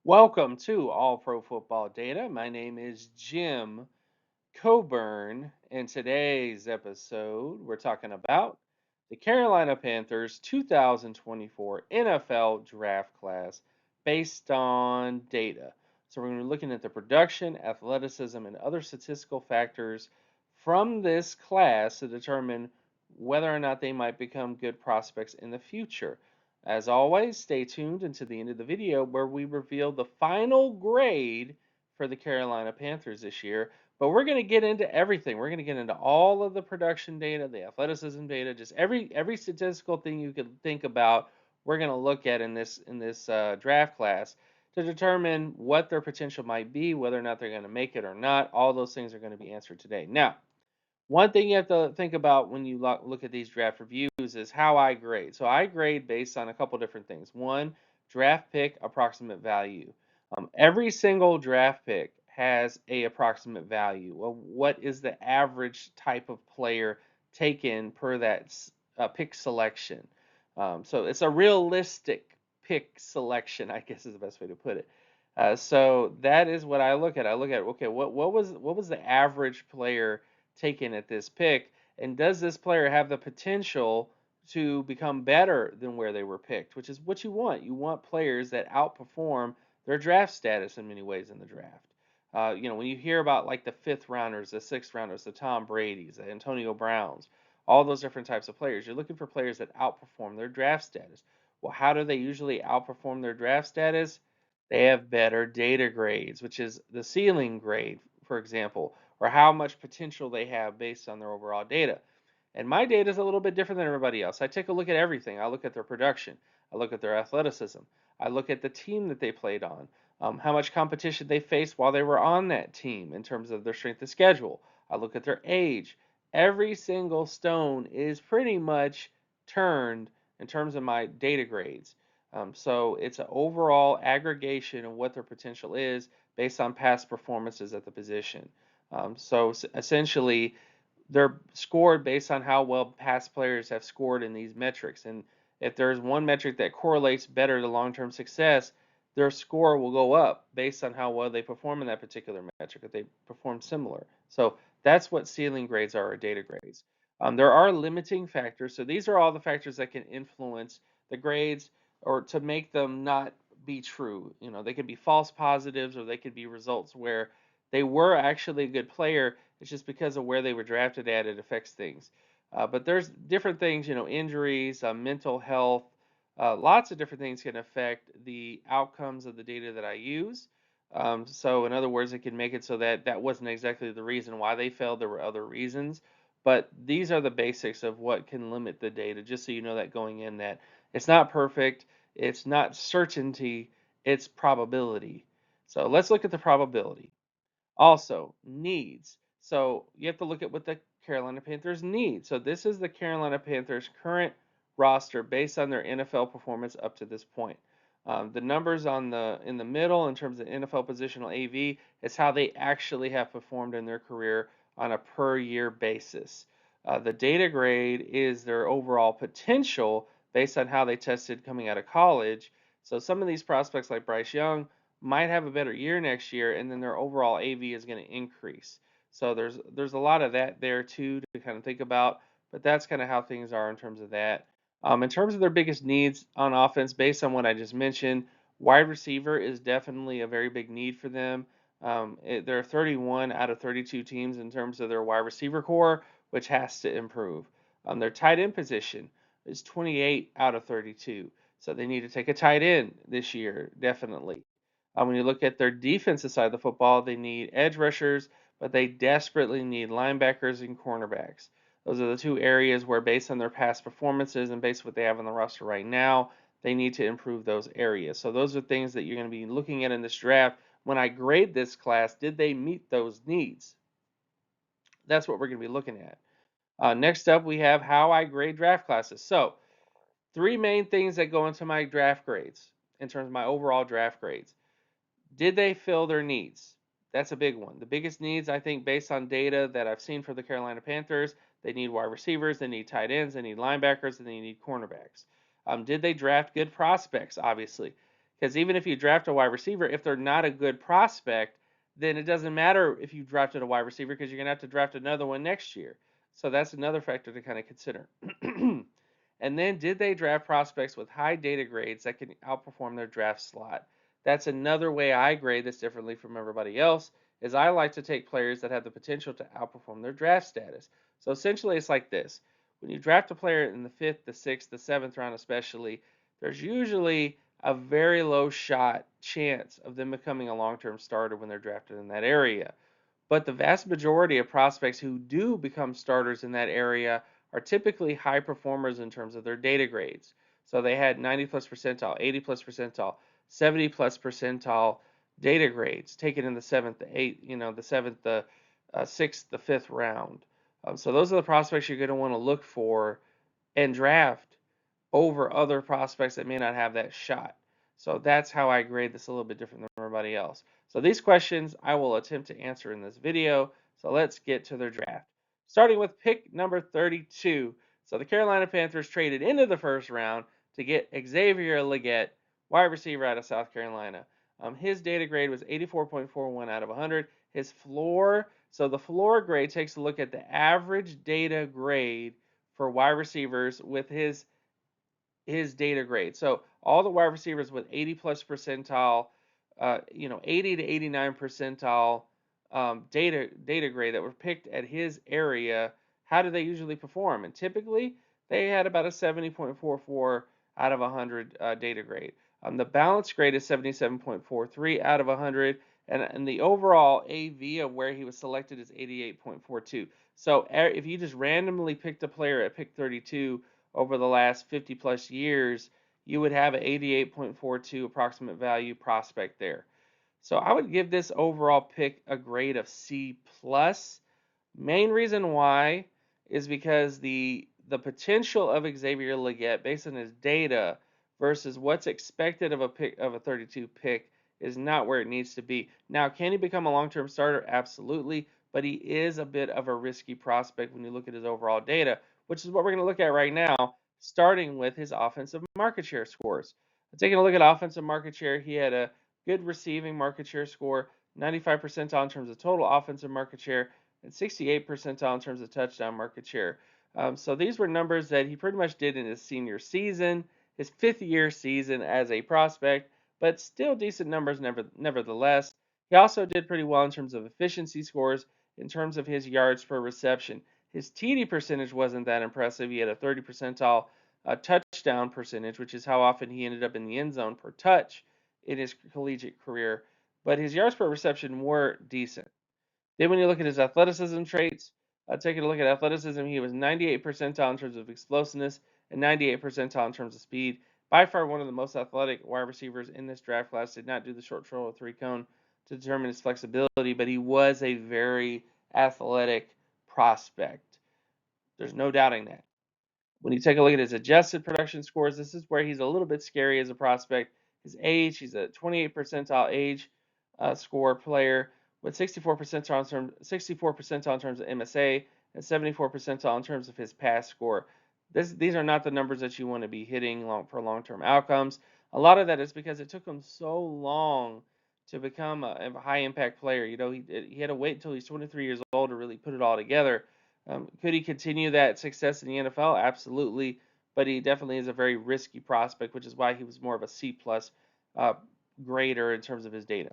Welcome to All Pro Football Data. My name is Jim Coburn. In today's episode, we're talking about the Carolina Panthers 2024 NFL Draft Class based on data. So, we're going to be looking at the production, athleticism, and other statistical factors from this class to determine whether or not they might become good prospects in the future. As always, stay tuned until the end of the video where we reveal the final grade for the Carolina Panthers this year. But we're going to get into everything. We're going to get into all of the production data, the athleticism data, just every statistical thing you could think about. We're going to look at in this draft class to determine what their potential might be, whether or not they're going to make it or not. All those things are going to be answered today. Now, one thing you have to think about when you look at these draft reviews is how I grade. So I grade based on a couple different things. One, draft pick approximate value. Every single draft pick has a approximate value. Well, what is the average type of player taken per that pick selection? So it's a realistic pick selection, I guess is the best way to put it. So that is what I look at. I look at, okay, what was the average player taken at this pick, and does this player have the potential to become better than where they were picked, which is what you want. You want players that outperform their draft status in many ways in the draft. When you hear about like the fifth rounders, the sixth rounders, the Tom Brady's, the Antonio Browns, all those different types of players, you're looking for players that outperform their draft status. Well, how do they usually outperform their draft status? They have better data grades, which is the ceiling grade, for example, or how much potential they have based on their overall data. And my data is a little bit different than everybody else. I take a look at everything. I look at their production. I look at their athleticism. I look at the team that they played on, how much competition they faced while they were on that team in terms of their strength of schedule. I look at their age. Every single stone is pretty much turned in terms of my data grades. So it's an overall aggregation of what their potential is based on past performances at the position. So essentially, they're scored based on how well past players have scored in these metrics. And if there's one metric that correlates better to long-term success, their score will go up based on how well they perform in that particular metric, if they perform similar. So that's what ceiling grades are, or data grades. There are limiting factors. So these are all the factors that can influence the grades or to make them not be true. They could be false positives, or they could be results where they were actually a good player. It's just because of where they were drafted at, it affects things. But there's different things, injuries, mental health, lots of different things can affect the outcomes of the data that I use. So in other words, it can make it so that that wasn't exactly the reason why they failed. There were other reasons. But these are the basics of what can limit the data, just so you know that going in, that it's not perfect, it's not certainty, it's probability. So let's look at the probability. Also, needs. So you have to look at what the Carolina Panthers need. So this is the Carolina Panthers' current roster based on their NFL performance up to this point. The numbers in the middle in terms of NFL positional AV is how they actually have performed in their career on a per year basis. The data grade is their overall potential based on how they tested coming out of college. So some of these prospects like Bryce Young might have a better year next year, and then their overall AV is going to increase. So there's a lot of that there too to kind of think about, but that's kind of how things are in terms of that. In terms of their biggest needs on offense, based on what I just mentioned, wide receiver is definitely a very big need for them. They're 31 out of 32 teams in terms of their wide receiver core, which has to improve. Their tight end position is 28 out of 32. So they need to take a tight end this year, definitely. When you look at their defensive side of the football, they need edge rushers, but they desperately need linebackers and cornerbacks. Those are the two areas where, based on their past performances and based on what they have on the roster right now, they need to improve those areas. So those are things that you're going to be looking at in this draft. When I grade this class, did they meet those needs? That's what we're going to be looking at. Next up, we have how I grade draft classes. So three main things that go into my draft grades in terms of my overall draft grades. Did they fill their needs? That's a big one. The biggest needs, I think, based on data that I've seen for the Carolina Panthers, they need wide receivers, they need tight ends, they need linebackers, and they need cornerbacks. Did they draft good prospects? Obviously, Because even if you draft a wide receiver, if they're not a good prospect, then it doesn't matter if you drafted a wide receiver because you're going to have to draft another one next year. So that's another factor to kind of consider. And then, did they draft prospects with high data grades that can outperform their draft slot? That's another way I grade this differently from everybody else. Is I like to take players that have the potential to outperform their draft status. So essentially, it's like this: when you draft a player in the fifth, the sixth, the seventh round, especially, there's usually a very low shot chance of them becoming a long-term starter when they're drafted in that area. But the vast majority of prospects who do become starters in that area are typically high performers in terms of their data grades. So they had 90 plus percentile, 80 plus percentile, 70 plus percentile data grades taken in the seventh, the eighth, the seventh, the sixth, the fifth round. So those are the prospects you're going to want to look for and draft over other prospects that may not have that shot. So that's how I grade this a little bit different than everybody else. So these questions I will attempt to answer in this video. So let's get to their draft. Starting with pick number 32. So the Carolina Panthers traded into the first round to get Xavier Legette, wide receiver out of South Carolina. His data grade was 84.41 out of 100. His floor, so the floor grade takes a look at the average data grade for wide receivers with his data grade. So all the wide receivers with 80 plus percentile, 80 to 89 percentile data grade that were picked at his area, how do they usually perform? And typically they had about a 70.44 out of 100 data grade. The balance grade is 77.43 out of 100, and the overall AV of where he was selected is 88.42. So if you just randomly picked a player at pick 32 over the last 50 plus years, you would have an 88.42 approximate value prospect there. So I would give this overall pick a grade of C plus. Main reason why is because the potential of Xavier Legette based on his data versus what's expected of a 32 pick is not where it needs to be. Now, can he become a long-term starter? Absolutely, but he is a bit of a risky prospect when you look at his overall data, which is what we're going to look at right now, starting with his offensive market share scores. Taking a look at offensive market share, he had a good receiving market share score, 95 percentile in terms of total offensive market share, and 68 percentile in terms of touchdown market share. So these were numbers that he pretty much did in his senior season, his fifth year season as a prospect, but still decent numbers nevertheless. He also did pretty well in terms of efficiency scores, in terms of his yards per reception. His TD percentage wasn't that impressive. He had a 30 percentile touchdown percentage, which is how often he ended up in the end zone per touch in his collegiate career. But his yards per reception were decent. Then when you look at his athleticism traits, taking a look at athleticism, he was 98 percentile in terms of explosiveness and 98 percentile in terms of speed. By far one of the most athletic wide receivers in this draft class. Did not do the short throw or three cone to determine his flexibility, but he was a very athletic prospect. There's no doubting that. When you take a look at his adjusted production scores, this is where he's a little bit scary as a prospect. His age, he's a 28 percentile age score player with 64 percentile in terms of MSA and 74 percentile in terms of his pass score. These are not the numbers that you want to be hitting for long-term outcomes. A lot of that is because it took him so long to become a high-impact player. He had to wait until he's 23 years old to really put it all together. Could he continue that success in the NFL? Absolutely, but he definitely is a very risky prospect, which is why he was more of a C plus uh, grader in terms of his data.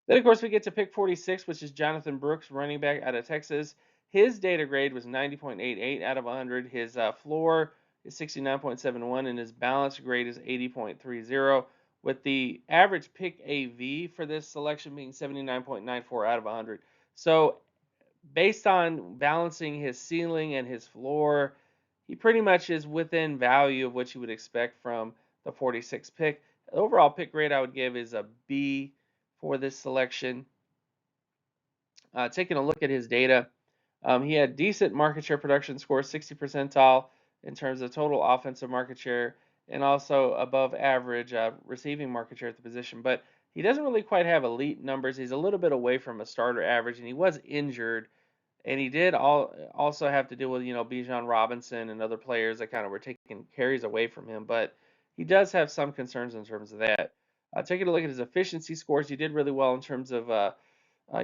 Then, of course, we get to pick 46, which is Jonathan Brooks, running back out of Texas. His data grade was 90.88 out of 100. His floor is 69.71, and his balance grade is 80.30, with the average pick AV for this selection being 79.94 out of 100. So based on balancing his ceiling and his floor, he pretty much is within value of what you would expect from the 46 pick. The overall pick grade I would give is a B for this selection. Taking a look at his data, he had decent market share production score, 60 percentile in terms of total offensive market share, and also above average receiving market share at the position. But he doesn't really quite have elite numbers. He's a little bit away from a starter average, and he was injured, and he did also have to deal with, Bijan Robinson and other players that kind of were taking carries away from him. But he does have some concerns in terms of that. Taking a look at his efficiency scores, he did really well in terms of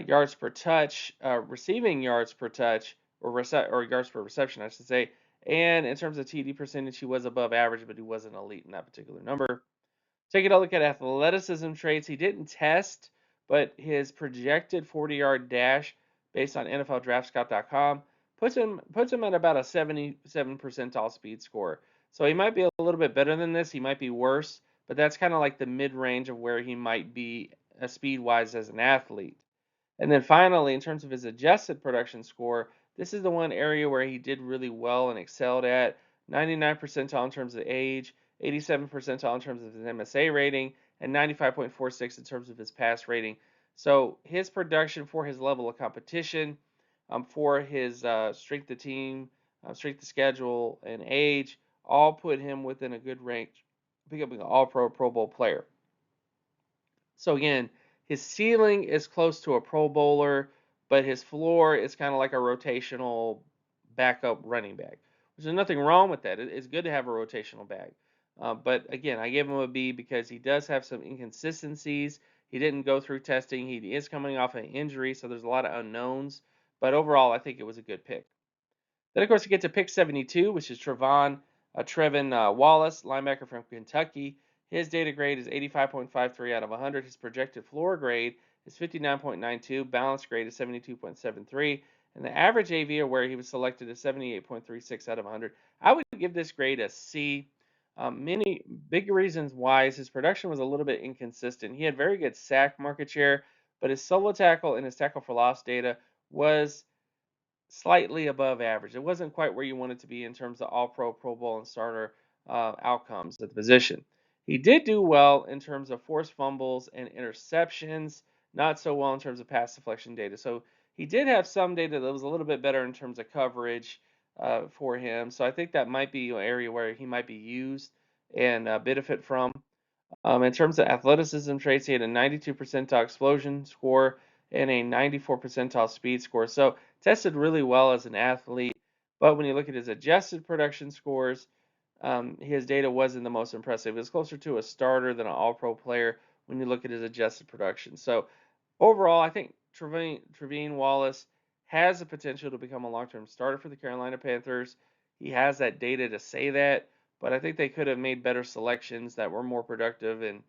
yards per touch, receiving yards per touch, or yards per reception, I should say. And in terms of TD percentage, he was above average, but he wasn't elite in that particular number. Taking a look at athleticism traits, he didn't test, but his projected 40-yard dash based on NFLDraftScout.com puts him at about a 77 percentile speed score. So he might be a little bit better than this. He might be worse, but that's kind of like the mid range of where he might be speed wise as an athlete. And then finally, in terms of his adjusted production score, this is the one area where he did really well and excelled at. 99 percentile in terms of age, 87 percentile in terms of his MSA rating, and 95.46 in terms of his pass rating. So his production for his level of competition, for his strength of team, strength of schedule, and age, all put him within a good range, becoming an All-Pro, Pro Bowl player. So again, his ceiling is close to a Pro Bowler, but his floor is kind of like a rotational backup running back, which is nothing wrong with that. It's good to have a rotational back. But again, I give him a B because he does have some inconsistencies. He didn't go through testing. He is coming off an injury, so there's a lot of unknowns. But overall, I think it was a good pick. Then, of course, we get to pick 72, which is Trevin Wallace, linebacker from Kentucky. His data grade is 85.53 out of 100. His projected floor grade is 59.92. Balance grade is 72.73. And the average AV where he was selected is 78.36 out of 100. I would give this grade a C. Many big reasons why is his production was a little bit inconsistent. He had very good sack market share, but his solo tackle and his tackle for loss data was slightly above average. It wasn't quite where you want it to be in terms of all pro, Pro Bowl, and starter outcomes at the position. He did do well in terms of forced fumbles and interceptions, not so well in terms of pass deflection data. So he did have some data that was a little bit better in terms of coverage for him. So I think that might be an area where he might be used and benefit from. In terms of athleticism traits, he had a 92 percentile explosion score and a 94 percentile speed score. So tested really well as an athlete. But when you look at his adjusted production scores, his data wasn't the most impressive. It was closer to a starter than an all-pro player when you look at his adjusted production. So overall, I think Trevine Wallace has the potential to become a long-term starter for the Carolina Panthers. He has that data to say that, but I think they could have made better selections that were more productive and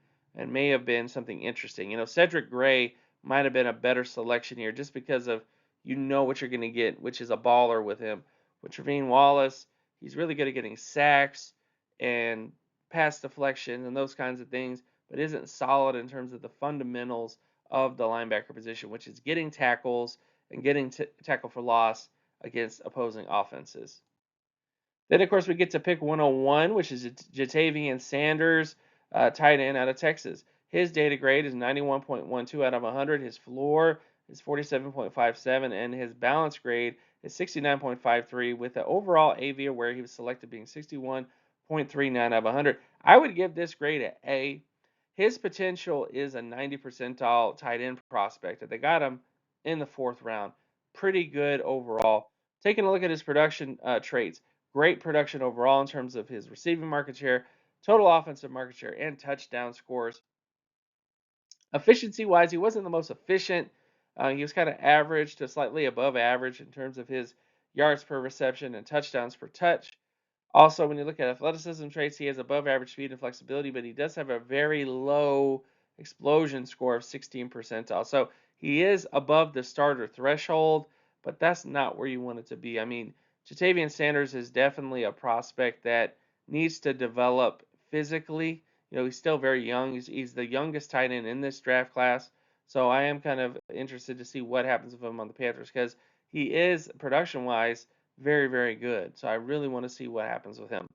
may have been something interesting. Cedric Gray might have been a better selection here just because of what you're going to get, which is a baller with him. With Trevine Wallace, he's really good at getting sacks and pass deflection and those kinds of things, but isn't solid in terms of the fundamentals of the linebacker position, which is getting tackles and getting tackle for loss against opposing offenses. Then, of course, we get to pick 101, which is Jatavian Sanders, tight end out of Texas. His data grade is 91.12 out of 100. His floor is 47.57, and his balance grade is 69.53, with the overall AV where he was selected being 61.39 out of 100. I would give this grade an A. His potential is a 90 percentile tight end prospect. They got him in the fourth round. Pretty good overall. Taking a look at his production traits, great production overall in terms of his receiving market share, total offensive market share, and touchdown scores. Efficiency wise, he wasn't the most efficient. He was kind of average to slightly above average in terms of his yards per reception and touchdowns per touch. Also, when you look at athleticism traits, he has above average speed and flexibility, but he does have a very low explosion score of 16 percentile. So he is above the starter threshold, but that's not where you want it to be. I mean, Jatavian Sanders is definitely a prospect that needs to develop physically. He's still very young. He's the youngest tight end in this draft class. So I am kind of interested to see what happens with him on the Panthers because he is, production wise, very, very good. So I really want to see what happens with him.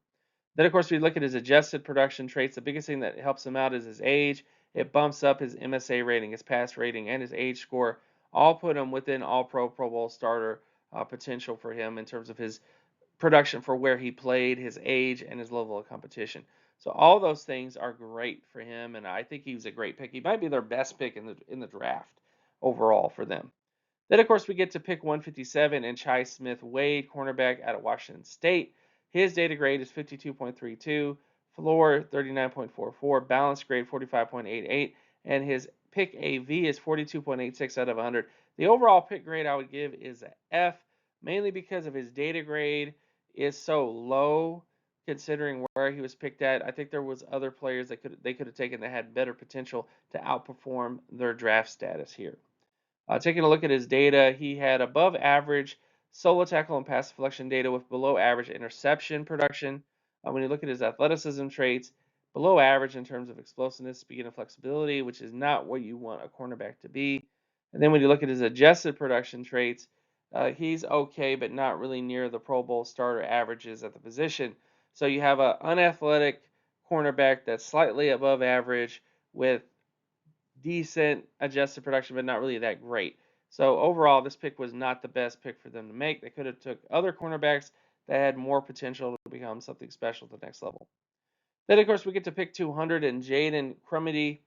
Then, of course, we look at his adjusted production traits. The biggest thing that helps him out is his age. It bumps up his MSA rating, his pass rating, and his age score. All put him within all pro, Pro Bowl starter potential for him in terms of his production for where he played, his age, and his level of competition. So all those things are great for him, and I think he was a great pick. He might be their best pick in the draft overall for them. Then, of course, we get to pick 157 and Chai Smith Wade, cornerback out of Washington State. His data grade is 52.32. floor 39.44, balance grade 45.88, and his pick AV is 42.86 out of 100. The overall pick grade I would give is a F, mainly because of his data grade is so low considering where he was picked at. I think there was other players that they could have taken that had better potential to outperform their draft status here. Taking a look at his data, he had above average solo tackle and pass deflection data with below average interception production. When you look at his athleticism traits, below average in terms of explosiveness, speed, and flexibility, which is not what you want a cornerback to be. And then when you look at his adjusted production traits, he's okay, but not really near the Pro Bowl starter averages at the position. So you have an unathletic cornerback that's slightly above average with decent adjusted production, but not really that great. So overall, this pick was not the best pick for them to make. They could have took other cornerbacks that had more potential to become something special at the next level. Then, of course, we get to pick 200 and Jaden Crumedy,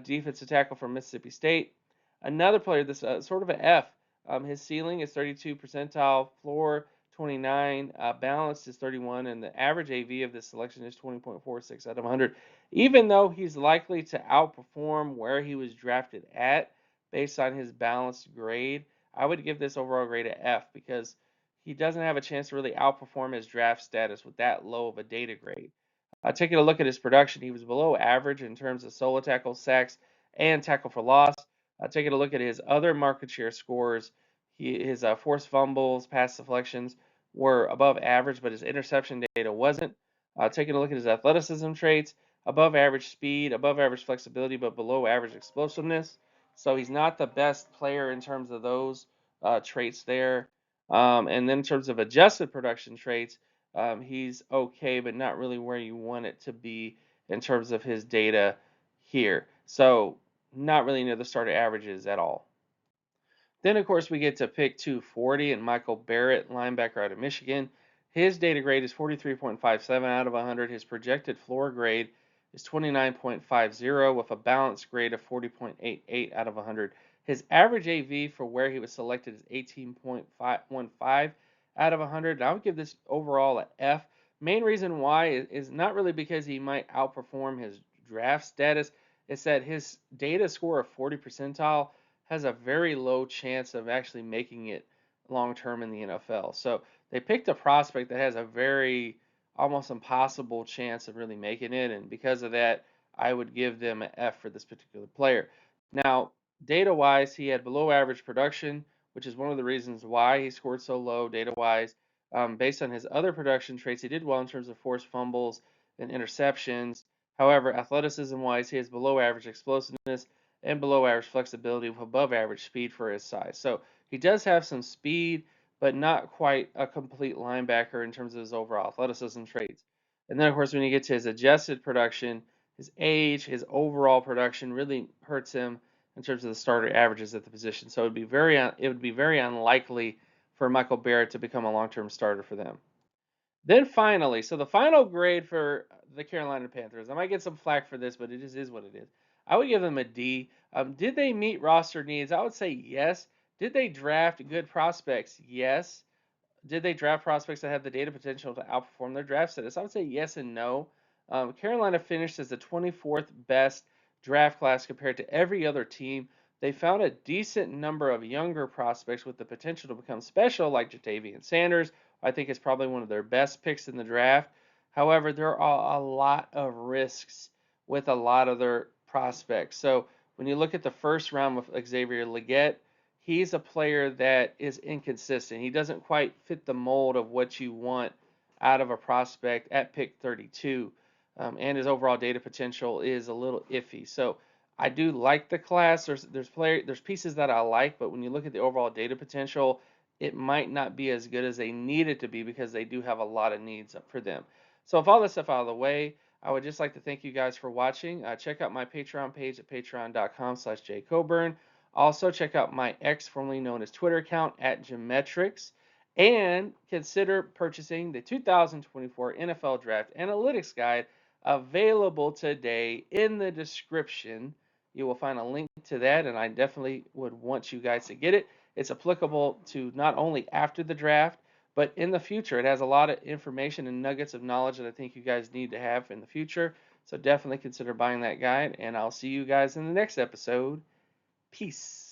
defensive tackle from Mississippi State. Another player, this sort of an F. His ceiling is 32 percentile, floor 29, balanced is 31, and the average AV of this selection is 20.46 out of 100. Even though he's likely to outperform where he was drafted at based on his balanced grade, I would give this overall grade a F because he doesn't have a chance to really outperform his draft status with that low of a data grade. Taking a look at his production, he was below average in terms of solo tackle, sacks, and tackle for loss. Taking a look at his other market share scores, his forced fumbles, pass deflections were above average, but his interception data wasn't. Taking a look at his athleticism traits, above average speed, above average flexibility, but below average explosiveness. So he's not the best player in terms of those traits there. And then in terms of adjusted production traits, he's okay, but not really where you want it to be in terms of his data here. So not really near the starter averages at all. Then, of course, we get to pick 240 and Michael Barrett, linebacker out of Michigan. His data grade is 43.57 out of 100. His projected floor grade is 29.50 with a balanced grade of 40.88 out of 100. His average AV for where he was selected is 18.15 out of 100. I would give this overall an F. Main reason why is not really because he might outperform his draft status. It's that his data score of 40 percentile has a very low chance of actually making it long term in the NFL. So they picked a prospect that has a very almost impossible chance of really making it, and because of that, I would give them an F for this particular player. Now, data wise, he had below average production, which is one of the reasons why he scored so low data wise. Based on his other production traits, he did well in terms of forced fumbles and interceptions. However, athleticism wise, he has below average explosiveness and below average flexibility with above average speed for his size. So he does have some speed, but not quite a complete linebacker in terms of his overall athleticism traits. And then, of course, when you get to his adjusted production, his age, his overall production really hurts him in terms of the starter averages at the position. So it would be very unlikely for Michael Barrett to become a long-term starter for them. Then finally, so the final grade for the Carolina Panthers, I might get some flack for this, but it just is what it is. I would give them a D. Did they meet roster needs? I would say yes. Did they draft good prospects? Yes. Did they draft prospects that have the data potential to outperform their draft status? I would say yes and no. Carolina finished as the 24th best draft class compared to every other team. They found a decent number of younger prospects with the potential to become special, like Jatavian Sanders. I think is probably one of their best picks in the draft. However, there are a lot of risks with a lot of their prospects. So when you look at the first round with Xavier Legette, he's a player that is inconsistent. He doesn't quite fit the mold of what you want out of a prospect at pick 32. And his overall data potential is a little iffy. So I do like the class. There's pieces that I like, but when you look at the overall data potential, it might not be as good as they need it to be because they do have a lot of needs for them. So with all this stuff out of the way, I would just like to thank you guys for watching. Check out my Patreon page at patreon.com/jcoburn. Also, check out my X, formerly known as Twitter account, at Geometrics. And consider purchasing the 2024 NFL Draft Analytics Guide available today in the description. You will find a link to that, and I definitely would want you guys to get it. It's applicable to not only after the draft, But in the future, it has a lot of information and nuggets of knowledge that I think you guys need to have in the future. So definitely consider buying that guide, and I'll see you guys in the next episode. Peace.